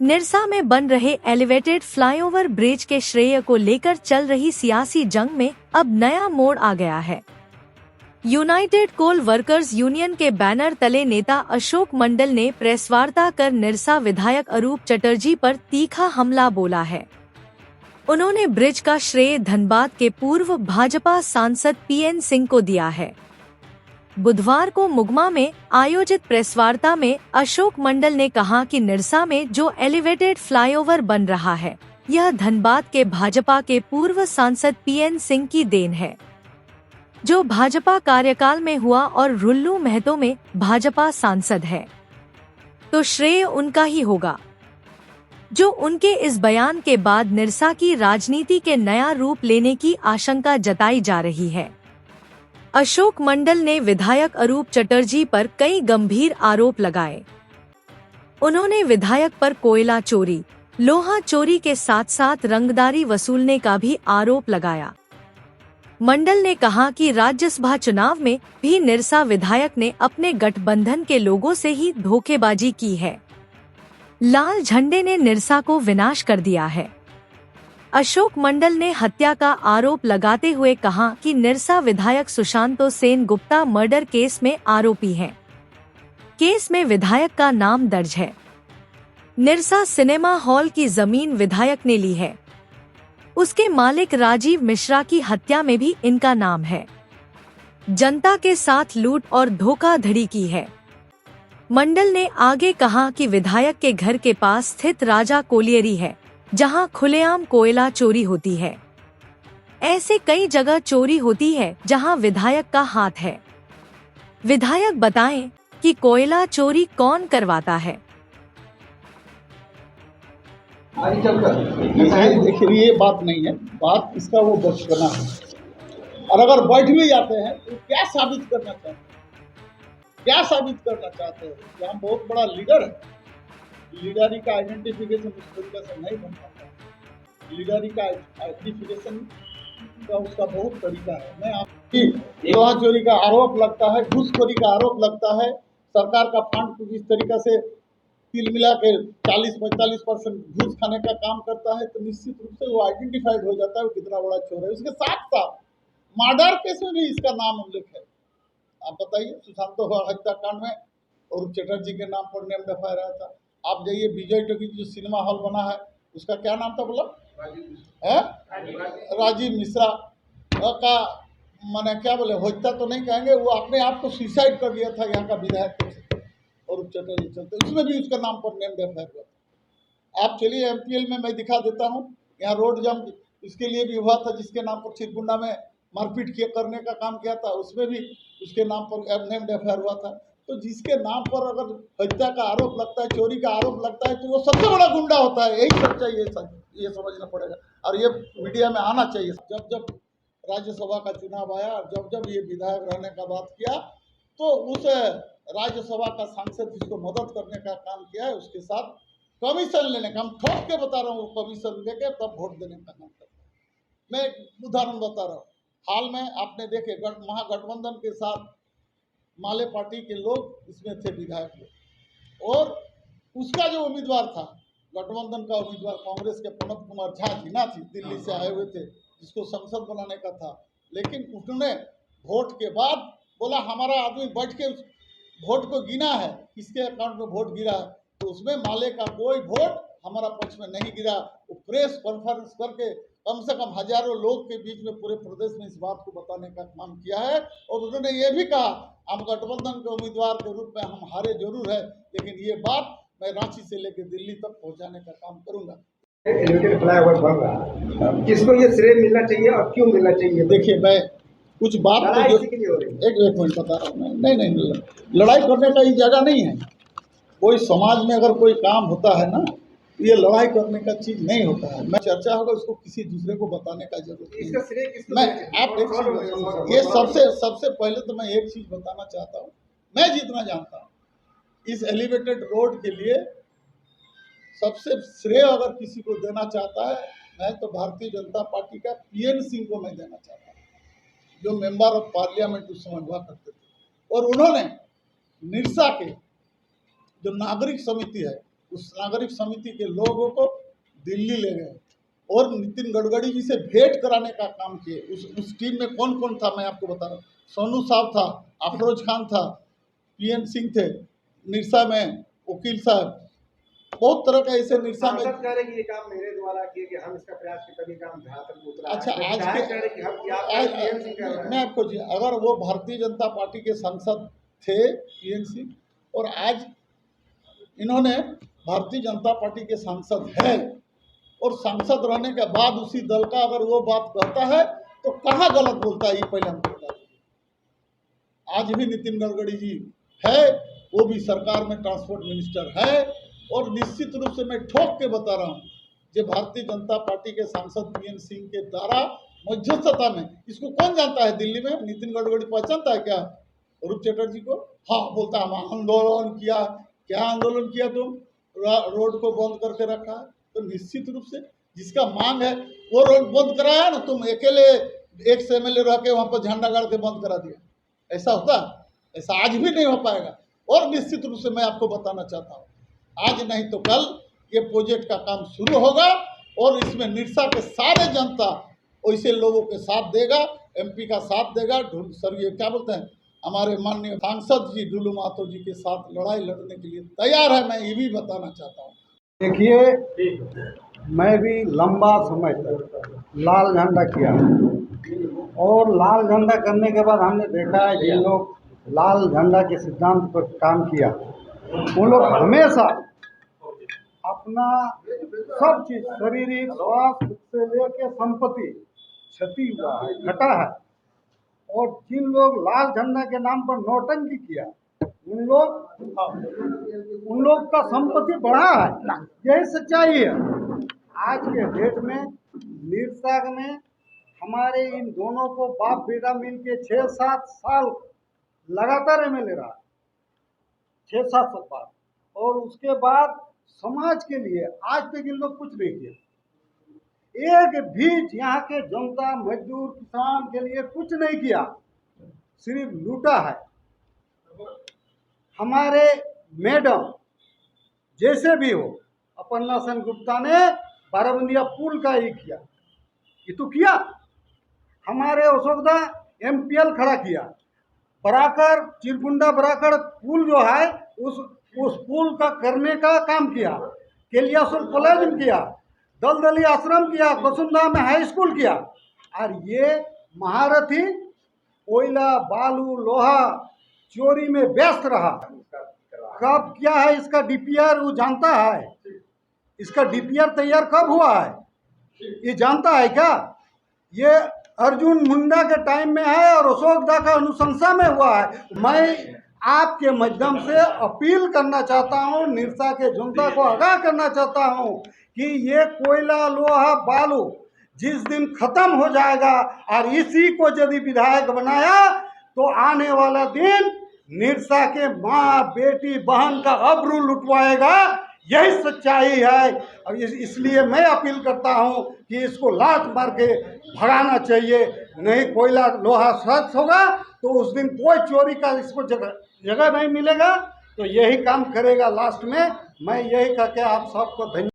निरसा में बन रहे एलिवेटेड फ्लाईओवर ब्रिज के श्रेय को लेकर चल रही सियासी जंग में अब नया मोड़ आ गया है। यूनाइटेड कोल वर्कर्स यूनियन के बैनर तले नेता अशोक मंडल ने प्रेसवार्ता कर निरसा विधायक अरूप चटर्जी पर तीखा हमला बोला है। उन्होंने ब्रिज का श्रेय धनबाद के पूर्व भाजपा सांसद पीएन सिंह को दिया है। बुधवार को मुगमा में आयोजित प्रेसवार्ता में अशोक मंडल ने कहा कि निरसा में जो एलिवेटेड फ्लाईओवर बन रहा है, यह धनबाद के भाजपा के पूर्व सांसद पीएन सिंह की देन है, जो भाजपा कार्यकाल में हुआ और रुल्लू महतो में भाजपा सांसद है, तो श्रेय उनका ही होगा। जो उनके इस बयान के बाद निरसा की राजनीति के नया रूप लेने की आशंका जताई जा रही है। अशोक मंडल ने विधायक अरूप चटर्जी पर कई गंभीर आरोप लगाए। उन्होंने विधायक पर कोयला चोरी, लोहा चोरी के साथ साथ रंगदारी वसूलने का भी आरोप लगाया। मंडल ने कहा कि राज्यसभा चुनाव में भी निरसा विधायक ने अपने गठबंधन के लोगों से ही धोखेबाजी की है। लाल झंडे ने निरसा को विनाश कर दिया है। अशोक मंडल ने हत्या का आरोप लगाते हुए कहा कि निरसा विधायक सुशांतो सेन गुप्ता मर्डर केस में आरोपी हैं। केस में विधायक का नाम दर्ज है। निरसा सिनेमा हॉल की जमीन विधायक ने ली है। उसके मालिक राजीव मिश्रा की हत्या में भी इनका नाम है। जनता के साथ लूट और धोखाधड़ी की है। मंडल ने आगे कहा कि विधायक के घर के पास स्थित राजा कोलियरी है, जहां खुलेआम कोयला चोरी होती है। ऐसे कई जगह चोरी होती है जहां विधायक का हाथ है। विधायक बताएं कि कोयला चोरी कौन करवाता है। देखिए, ये बात नहीं है, बात इसका वो बचपना है। और अगर बैठ भी जाते हैं तो क्या साबित करना चाहते हैं? क्या साबित करना चाहते हैं कि हम बहुत बड़ा लीडर है? लीडरी का आइडेंटिफिकेशन उस तरीके से नहीं बन पाता। लीडरी का आइडेंटिफिकेशन का उसका बहुत तरीका है। मैं आपकी लोहा चोरी का आरोप लगता है, घूसखोरी का आरोप लगता है, सरकार का फंड को जिस तरीके से तिल मिला के 40-45% घूस खाने का काम करता है, तो निश्चित रूप से वो आइडेंटिफाइड हो जाता है वो कितना बड़ा चोर है। उसके साथ साथ मर्डर केस में भी इसका नाम उल्लेख है। आप बताइए, सुशांतो हत्याकांड में और चटर्जी के नाम पर नेम एफ रहा था। आप जाइए, विजय टॉकीज जो सिनेमा हॉल बना है, उसका क्या नाम था बोला? राजीव मिश्रा का मैंने क्या बोले, हत्या तो नहीं कहेंगे, वो अपने आप को सुसाइड कर लिया था यहाँ का विधायक और चटर्जी चलते, उसमें भी उसका नाम पर नेम एफ हुआ। आप चलिए एमपीएल में मैं दिखा देता हूँ, यहाँ रोड जाम इसके लिए भी हुआ था, जिसके नाम पर चिरकुंडा में मारपीट करने का काम किया था, उसमें भी उसके नाम पर नेम एफ हुआ था। तो जिसके नाम पर अगर हत्या का आरोप लगता है, चोरी का आरोप लगता है, तो वो सबसे बड़ा गुंडा होता है। यही सच्चा ये समझना पड़ेगा और ये मीडिया में आना चाहिए। जब जब राज्यसभा का चुनाव आया और जब जब ये विधायक रहने का बात किया, तो उस राज्यसभा का सांसद जिसको मदद करने का काम किया है, उसके साथ कमीशन लेने का, हम ठोक के बता रहा हूँ, कमीशन लेके तब वोट देने का काम करता है। मैं एक उदाहरण बता रहा हूँ। हाल में आपने देखे महागठबंधन के साथ माले पार्टी के लोग इसमें थे विधायक लोग, और उसका जो उम्मीदवार था, गठबंधन का उम्मीदवार कांग्रेस के प्रणब कुमार झा जीना थी, दिल्ली से आए हुए थे, जिसको संसद बनाने का था, लेकिन उन्होंने वोट के बाद बोला हमारा आदमी बैठ के उस वोट को गिना है, किसके अकाउंट में वोट गिरा है, तो उसमें माले का कोई वोट हमारा पक्ष में नहीं गिरा। वो प्रेस कॉन्फ्रेंस करके कम से कम हजारों लोग के बीच में पूरे प्रदेश में इस बात को बताने का काम किया है। और उन्होंने ये भी कहा हम गठबंधन के उम्मीदवार के रूप में हम हारे जरूर है, लेकिन ये बात मैं रांची से लेकर दिल्ली तक पहुंचाने का काम करूंगा। फ्लाईओवर बन रहा, किसको ये श्रेय मिलना चाहिए और क्यों मिलना चाहिए? देखिए, मैं कुछ बात तो एक मिनट बता रहा हूँ। नहीं, लड़ाई करने का ये जगह नहीं है। कोई समाज में अगर कोई काम होता है ना, ये लड़ाई करने का चीज नहीं होता है। मैं चर्चा होगा उसको किसी दूसरे को बताने का जरूरत नहीं। मैं आप एक चीज, ये सबसे पहले तो मैं एक चीज बताना चाहता हूँ। मैं जितना जानता हूँ, इस एलिवेटेड रोड के लिए सबसे श्रेय अगर किसी को देना चाहता है, मैं तो भारतीय जनता पार्टी का पीएन सिंह को मैं देना चाहता हूँ, जो मेंबर ऑफ पार्लियामेंट उस समय हुआ करते थे। और उन्होंने निरसा के जो नागरिक समिति है, उस नागरिक समिति के लोगों को दिल्ली ले गए और नितिन गडकरी जी से भेंट कराने का काम किए। उस टीम में कौन कौन था मैं आपको बता रहा हूँ। सोनू साहब था, अफरोज खान था, पीएन सिंह थे, निरसा में वकील साहब, बहुत तरह का ऐसे निरसा में। सांसद कह रहे कि ये काम मेरे द्वारा किए कि हम इसका प्रयास के तभी काम धरातल पर उतरा। अच्छा, आज कह के रहे कि हम पीएन सिंह कह रहे हैं। मैं आपको जी, अगर वो भारतीय जनता पार्टी के सांसद थे पीएन सिंह, और आज इन्होंने भारतीय जनता पार्टी के सांसद है, और सांसद रहने के बाद उसी दल का अगर वो बात कहता है तो कहाँ गलत बोलता है, ये पहले हमको बता दीजिए। आज भी नितिन गडकरी जी है, वो भी सरकार में ट्रांसपोर्ट मिनिस्टर है, और निश्चित रूप से मैं ठोक के बता रहा हूँ, जो भारतीय जनता पार्टी के सांसद पीएन सिंह के द्वारा मध्यस्थता में, इसको कौन जानता है दिल्ली में? नितिन गडकरी पहचानता है क्या रूप चटर्जी को? हाँ, बोलता है हम आंदोलन किया। क्या आंदोलन किया तुम? रोड को बंद करके रखा है। तो निश्चित रूप से जिसका मांग है वो रोड बंद कराया ना, तुम अकेले एक से एमएलए रह के वहाँ पर झंडा गाड़ के बंद करा दिया। ऐसा होता? ऐसा आज भी नहीं हो पाएगा। और निश्चित रूप से मैं आपको बताना चाहता हूँ, आज नहीं तो कल ये प्रोजेक्ट का काम शुरू होगा, और इसमें निरसा के सारे जनता वैसे लोगों के साथ देगा, एमपी का साथ देगा। सर ये क्या बोलते हैं, हमारे माननीय सांसद जी ढुलू महतो जी के साथ लड़ाई लड़ने के लिए तैयार है। मैं ये भी बताना चाहता हूँ। देखिए, मैं भी लंबा समय तक लाल झंडा किया, और लाल झंडा करने के बाद हमने देखा है जिन लोग लाल झंडा के सिद्धांत पर काम किया, वो लोग हमेशा अपना सब चीज, शारीरिक स्वास्थ्य से लेकर संपत्ति क्षति हुआ है, घटा है। और जिन लोग लाल झंडा के नाम पर नौटंकी किया, उन लोग का संपत्ति बढ़ा है। यही सच्चाई है। आज के डेट में निरसा में हमारे इन दोनों को बाप बेटा मिल के 6-7 साल लगातार एमएलए रहा, 6-7 साल, और उसके बाद समाज के लिए आज तक इन लोग कुछ नहीं किया। एक भी यहाँ के जनता, मजदूर, किसान के लिए कुछ नहीं किया, सिर्फ लूटा है। हमारे मैडम जैसे भी हो, अपर्णा सेन गुप्ता ने बाराबंदिया पुल का ही किया, ये तो किया। हमारे अशोकदा एमपीएल खड़ा किया, बराकर चिरकुंडा बराकर पुल जो है उस पुल का करने का काम किया, केलियासुल कॉलेज में किया, दलदली आश्रम किया, कसुंदा में हाई स्कूल किया। और ये महारथी कोयला, बालू, लोहा चोरी में व्यस्त रहा। कब क्या है इसका डीपीआर वो जानता है? इसका डीपीआर तैयार कब हुआ है ये जानता है क्या? ये अर्जुन मुंडा के टाइम में है और अशोक दा का अनुशंसा में हुआ है। मैं आपके माध्यम से अपील करना चाहता हूं, निरसा के जनता को आगाह करना चाहता हूं कि ये कोयला, लोहा, बालू जिस दिन खत्म हो जाएगा और इसी को यदि विधायक बनाया तो आने वाला दिन निरसा के माँ, बेटी, बहन का अब्रू लुटवाएगा। यही सच्चाई है। और इसलिए मैं अपील करता हूं कि इसको लात मार के भगाना चाहिए। नहीं कोयला, लोहा स्वच्छ होगा तो उस दिन कोई चोरी का इसको जगह नहीं मिलेगा। तो यही काम करेगा लास्ट में। मैं यही कहकर आप सबको धन्यवाद।